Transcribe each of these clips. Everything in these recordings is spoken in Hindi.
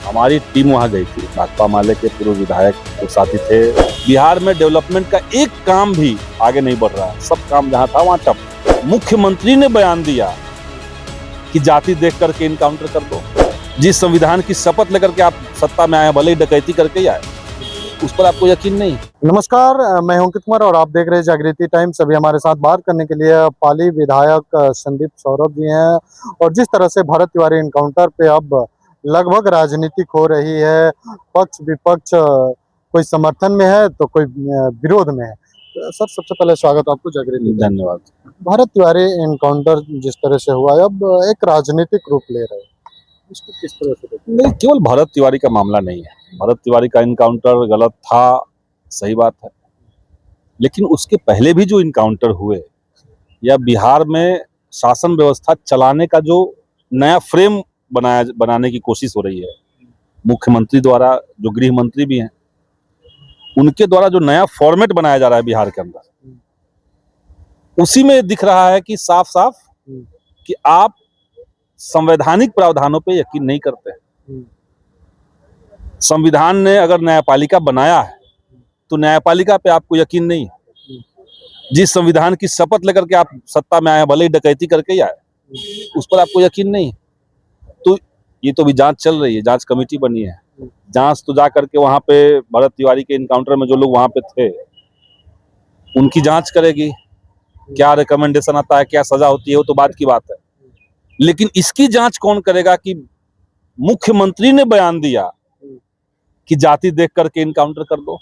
हमारी टीम वहां गई थी। भाकपा माले के पूर्व विधायक जो साथी थे। बिहार में डेवलपमेंट का एक काम भी आगे नहीं बढ़ रहा है। सब काम जहां था वहां ठप। मुख्यमंत्री ने बयान दिया कि जाति देख करके इनकाउंटर कर दो। जिस संविधान की शपथ लेकर के आप सत्ता में आए, भले ही डकैती करके ही आए, उस पर आपको यकीन नहीं। नमस्कार, मैं हूं अंकित कुमार और आप देख रहे हैं जागृति टाइम्स। अभी हमारे साथ बात करने के लिए पाली विधायक संदीप सौरभ जी हैं। और जिस तरह से भरत तिवारी इनकाउंटर पे अब लगभग राजनीति हो रही है, पक्ष विपक्ष कोई समर्थन में है तो कोई विरोध में है। सर, सबसे पहले स्वागत आपको जागृति। धन्यवाद। भरत तिवारी इनकाउंटर जिस तरह से हुआ है, अब एक राजनीतिक रूप ले रहे हैं, इसको किस तरह से देखते हैं? नहीं, केवल भरत तिवारी का मामला नहीं है। भरत तिवारी का इनकाउंटर गलत था, सही बात है, लेकिन उसके पहले भी जो इनकाउंटर हुए या बिहार में शासन व्यवस्था चलाने का जो नया फ्रेम बनाने की कोशिश हो रही है मुख्यमंत्री द्वारा, जो गृह मंत्री भी हैं, उनके द्वारा जो नया फॉर्मेट बनाया जा रहा है बिहार के अंदर, उसी में दिख रहा है कि साफ साफ कि आप संवैधानिक प्रावधानों पे यकीन नहीं करते हैं। संविधान ने अगर न्यायपालिका बनाया है तो न्यायपालिका पे आपको यकीन नहीं है। जिस संविधान की शपथ लेकर के आप सत्ता में आए, भले ही डकैती करके ही आए, उस पर आपको यकीन नहीं है। तो ये तो भी जांच चल रही है, जांच कमेटी बनी है। जांच तो जा करके वहां पे भरत तिवारी के इनकाउंटर में जो लोग वहां पे थे उनकी जांच करेगी। क्या रिकमेंडेशन आता है, क्या सजा होती है, वो तो बाद की बात है। लेकिन इसकी जांच कौन करेगा कि मुख्यमंत्री ने बयान दिया कि जाति देख करके इनकाउंटर कर दो।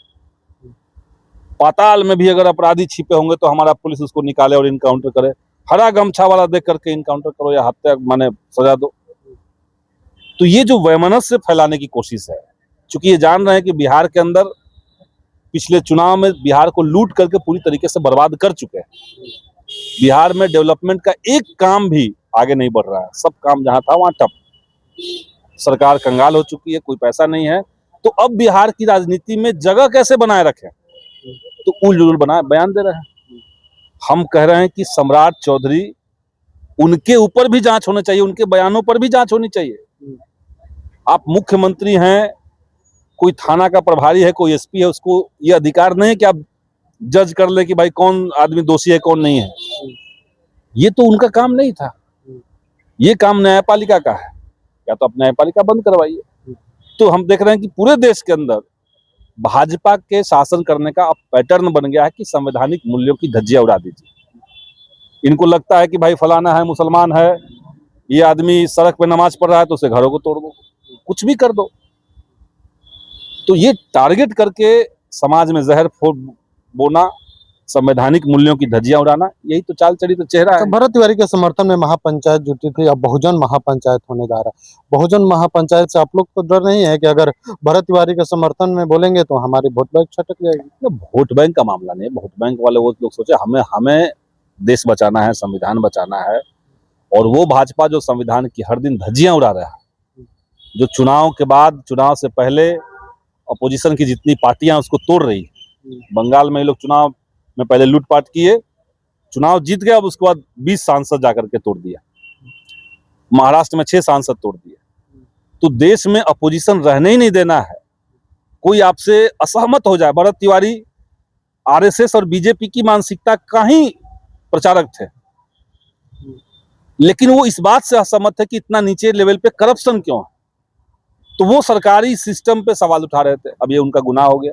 पाताल में भी अगर अपराधी छिपे होंगे तो हमारा पुलिस उसको निकाले और इनकाउंटर करे। हरा गमछा वाला देख करके इनकाउंटर करो या हत्या माने सजा दो। तो ये जो वैमनस्य फैलाने की कोशिश है, चूंकि ये जान रहे हैं कि बिहार के अंदर पिछले चुनाव में बिहार को लूट करके पूरी तरीके से बर्बाद कर चुके हैं। बिहार में डेवलपमेंट का एक काम भी आगे नहीं बढ़ रहा है। सब काम जहां था वहां ठप। सरकार कंगाल हो चुकी है, कोई पैसा नहीं है। तो अब बिहार की राजनीति में जगह कैसे बनाए रखें, तो उलझुल बना बयान दे रहे हैं। हम कह रहे हैं कि सम्राट चौधरी, उनके ऊपर भी जांच होनी चाहिए, उनके बयानों पर भी जांच होनी चाहिए। आप मुख्यमंत्री हैं, कोई थाना का प्रभारी है, कोई एसपी है, उसको ये अधिकार नहीं है कि आप जज कर ले कि भाई कौन आदमी दोषी है कौन नहीं है। ये तो उनका काम नहीं था। ये काम न्यायपालिका का है। या तो आप न्यायपालिका बंद करवाइए। तो हम देख रहे हैं कि पूरे देश के अंदर भाजपा के शासन करने का अब पैटर्न बन गया है कि संवैधानिक मूल्यों की धज्जियां उड़ा दीजिए। इनको लगता है कि भाई फलाना है, मुसलमान है, ये आदमी सड़क पे नमाज पढ़ रहा है तो उसे घरों को तोड़ दो, कुछ भी कर दो। तो ये टारगेट करके समाज में जहर बोना, संवैधानिक मूल्यों की धज्जियां उड़ाना, यही तो चाल चली तो चेहरा है। भरत तिवारी के समर्थन में महापंचायत जुटी थी, अब बहुजन महापंचायत होने जा रहा है। बहुजन महापंचायत से आप लोग को डर नहीं है कि अगर भरत तिवारी के समर्थन में बोलेंगे तो हमारी वोट बैंक छटक जाएगी? वोट बैंक का मामला नहीं है। वोट बैंक वाले वो लोग सोचे हमें देश बचाना है, संविधान बचाना है। और वो भाजपा जो संविधान की हर दिन धज्जियां उड़ा रहा है, जो चुनाव के बाद, चुनाव से पहले अपोजिशन की जितनी पार्टियां उसको तोड़ रही। बंगाल में ये लोग चुनाव में पहले लूटपाट किए, चुनाव जीत गए, अब उसके बाद 20 सांसद जाकर के तोड़ दिया। महाराष्ट्र में 6 सांसद तोड़ दिए। तो देश में अपोजिशन रहने ही नहीं देना है। कोई आपसे असहमत हो जाए। भरत तिवारी आरएसएस और बीजेपी की मानसिकता का ही प्रचारक थे, लेकिन वो इस बात से असहमत है कि इतना नीचे लेवल पे करप्शन क्यों है। तो वो सरकारी सिस्टम पे सवाल उठा रहे थे। अब ये उनका गुनाह हो गया।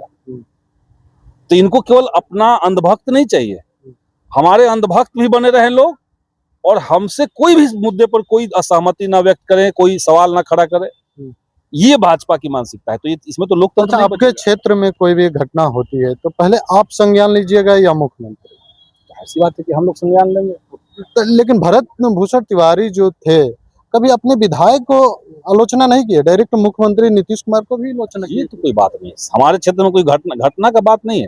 तो इनको केवल अपना अंधभक्त नहीं चाहिए, हमारे अंधभक्त भी बने रहे लोग और हमसे कोई भी मुद्दे पर कोई असहमति ना व्यक्त करें, कोई सवाल ना खड़ा करे। ये भाजपा की मानसिकता है। तो ये इसमें तो लोकतंत्र नहीं आपके क्षेत्र में कोई भी घटना होती है तो पहले आप संज्ञान लीजिएगा या मुख्यमंत्री? ऐसी बात है कि हम लोग संज्ञान लेंगे। तो लेकिन भरत भूषण तिवारी जो थे, कभी अपने विधायक को आलोचना नहीं की? डायरेक्ट मुख्यमंत्री नीतीश कुमार को भी आलोचना की? ये तो कोई बात नहीं है। हमारे क्षेत्र में कोई घटना का बात नहीं है।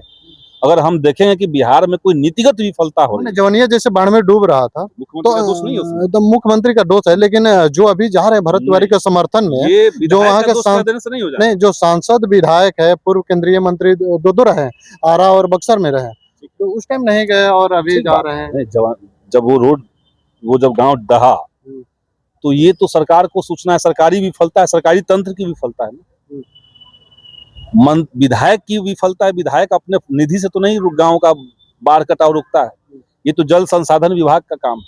अगर हम देखेंगे कि बिहार में कोई नीतिगत विफलता हो रही है, जवनिया जैसे बाढ़ में डूब रहा था, तो मुख्यमंत्री का दोष है। लेकिन जो अभी जा रहे हैं भरत तिवारी के समर्थन में, जो वहाँ के नहीं, जो सांसद विधायक है, पूर्व केंद्रीय मंत्री दो रहे, आरा और बक्सर में रहे, तो उस टाइम नहीं गए और अभी जा रहे हैं। जब वो गांव दहा तो ये तो सरकार को सोचना है, सरकारी विफलता है, सरकारी तंत्र की विफलता है ना। विधायक की विफलता है, विधायक अपने निधि से तो नहीं गांव का बाढ़ कटाव रोकता है, ये तो जल संसाधन विभाग का काम है।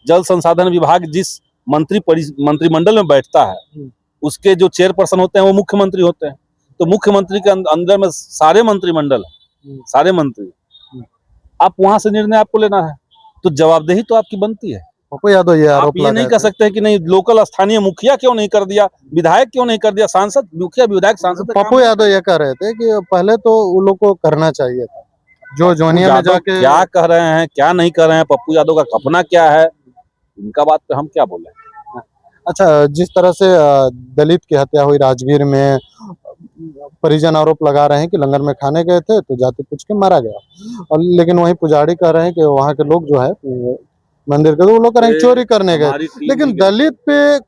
जल संसाधन विभाग जिस मंत्रिमंडल में बैठता है, उसके जो चेयरपर्सन होते हैं वो मुख्यमंत्री होते हैं। तो मुख्यमंत्री के अंदर में सारे मंत्रिमंडल, सारे मंत्री, आप वहां से निर्णय आपको लेना है, तो जवाबदेही तो आपकी बनती है। पप्पू यादव ये आप आरोप ये नहीं लगाए कह थे। सकते कि नहीं लोकल स्थानीय मुखिया क्यों नहीं कर दिया, विधायक क्यों नहीं कर दिया, सांसद, मुखिया विधायक सांसद का पप्पू काम यादव ये कह रहे थे कि पहले तो उन लोग को करना चाहिए था, जो है। जोनिया में यादव जाके क्या कह रहे हैं, क्या नहीं कर रहे हैं, पप्पू यादव का सपना क्या है, इनका बात पे हम क्या बोले। अच्छा, जिस तरह से दलित की हत्या हुई राजगीर में, परिजन आरोप लगा रहे हैं कि लंगर में खाने गए थे तो जाति पूछ के मारा गया, और लेकिन वहीं पुजारी कह रहे हैं कि वहाँ के लोग जो है मंदिर के, तो वो लोग कह रहे हैं चोरी करने गए, हमारी टीम लेकिन भी गई। दलित पे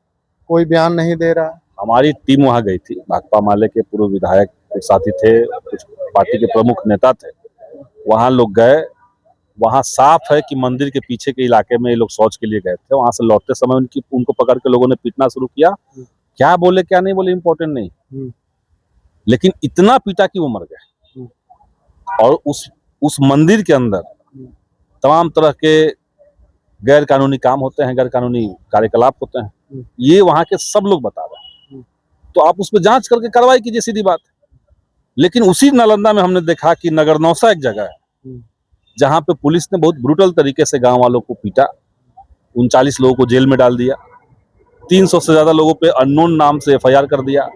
कोई बयान नहीं दे रहा। हमारी टीम वहां गई थी, भाकपा माले के पूर्व विधायक कुछ साथी थे, कुछ पार्टी के प्रमुख नेता थे, वहां लोग गए। वहां साफ है कि मंदिर के पीछे के इलाके में ये लोग शौच के लिए गए थे। वहां से लौटते समय उनको पकड़ के लोगों ने पीटना शुरू किया। क्या बोले क्या नहीं बोले इम्पोर्टेंट नहीं, लेकिन इतना पीटा कि वो मर गए। और उस मंदिर के अंदर तमाम तरह के गैर कानूनी काम होते हैं, गैर कानूनी कार्यकलाप होते हैं, ये वहां के सब लोग बता रहे हैं। तो आप उस पर जांच करके कार्रवाई कीजिए, सीधी बात। लेकिन उसी नालंदा में हमने देखा कि नगरनौसा एक जगह है जहां पे पुलिस ने बहुत ब्रूटल तरीके से गांव वालों को पीटा, 39 लोगों को जेल में डाल दिया, 300 से ज्यादा लोगों पे अननोन नाम से FIR कर दिया,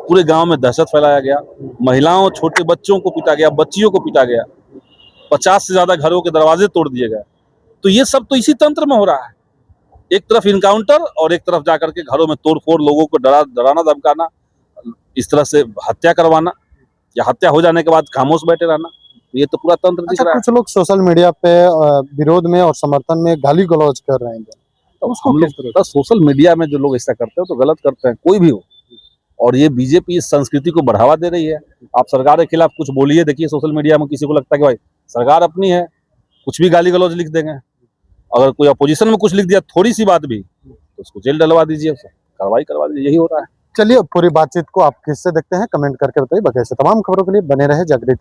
पूरे गांव में दहशत फैलाया गया, महिलाओं छोटे बच्चों को पीटा गया, बच्चियों को पीटा गया, 50 से ज्यादा घरों के दरवाजे तोड़ दिए गए। तो ये सब तो इसी तंत्र में हो रहा है, एक तरफ इनकाउंटर और एक तरफ जाकर के घरों में तोड़फोड़, लोगों को डराना धमकाना, इस तरह से हत्या करवाना, या हत्या हो जाने के बाद खामोश बैठे रहना, ये तो पूरा तंत्र दिख अच्छा, रहा है। कुछ लोग सोशल मीडिया पे विरोध में और समर्थन में गाली गलौज कर रहे हैं, तो उसको हम किस तरह लोग सोशल मीडिया में जो लोग ऐसा करते हैं तो गलत करते हैं, कोई भी हो। और ये बीजेपी इस संस्कृति को बढ़ावा दे रही है। आप सरकार के खिलाफ कुछ बोलिए, देखिए सोशल मीडिया में किसी को लगता है कि भाई सरकार अपनी है, कुछ भी गाली गलौज लिख देंगे। अगर कोई अपोजिशन में कुछ लिख दिया थोड़ी सी बात भी, तो उसको जेल डलवा दीजिए, उसको कार्रवाई करवा दीजिए, यही हो रहा है। चलिए पूरी बातचीत को आप किससे देखते हैं कमेंट करके बताइए। बगैर से तमाम खबरों के लिए बने रहे जागृति।